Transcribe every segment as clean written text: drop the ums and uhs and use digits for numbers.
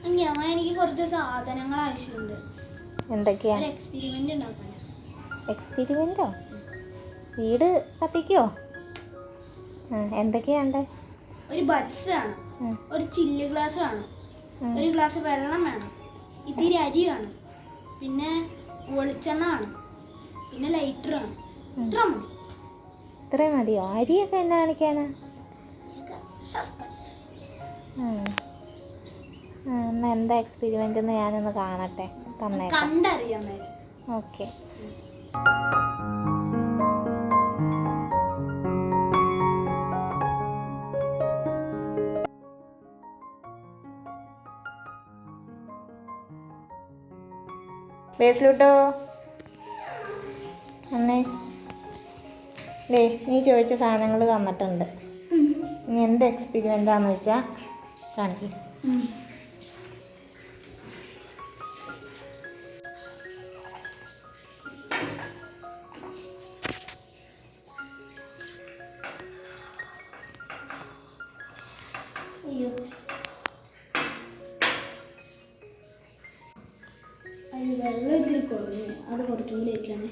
എനിക്ക് കുറച്ച് സാധനങ്ങൾ ആവശ്യമുണ്ട്. എന്തൊക്കെയാ? എക്സ്പെരിമെന്റ് ഉണ്ടാക്കാൻ. എക്സ്പെരിമെന്റോ? വീട് കത്തിക്കോ? എന്തൊക്കെയാണ്ട്? ഒരു ബഡ്സ് വേണം, ഒരു ചില്ല് ഗ്ലാസ് വേണം, ഒരു ഗ്ലാസ് വെള്ളം വേണം, ഇത്തിരി അരി വേണം, പിന്നെ വെളിച്ചെണ്ണ വേണം, പിന്നെ ലൈറ്റർ വേണം. ഇത്ര മതി. ഇത്രയും മതിയോ? അരിയൊക്കെ എന്നാ കാണിക്കാനാ? എന്നാ എന്താ എക്സ്പെരിമെൻ്റ് എന്ന് ഞാനൊന്ന് കാണട്ടെ. തന്നേക്കാം, കണ്ടറിയാം. ഓക്കെ. ബേസിലൂട്ടോ അന്നേ നീ ചോദിച്ച സാധനങ്ങൾ തന്നിട്ടുണ്ട്. ഇനി എന്ത് എക്സ്പെരിമെൻ്റാന്ന് വെച്ചാൽ കാണിക്കും. അയ്യോ, വെള്ളം ഇത്തിരി കുറഞ്ഞു, അത് കുറച്ചും കൂടി വയ്ക്കാണ്.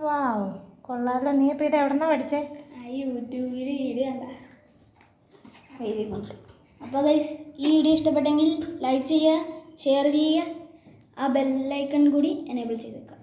വാവ്, കൊള്ളാമല്ലോ. നീ ഇപ്പോൾ ഇത് എവിടെ നിന്നാണ് പഠിച്ചേ? യൂട്യൂബിൽ വീഡിയോ കണ്ട. Very good. അപ്പോൾ ഗൈസ്, ഈ വീഡിയോ ഇഷ്ടപ്പെട്ടെങ്കിൽ ലൈക്ക് ചെയ്യുക, ഷെയർ ചെയ്യുക, ആ ബെല്ലൈക്കൺ കൂടി എനേബിൾ ചെയ്തേക്കുക.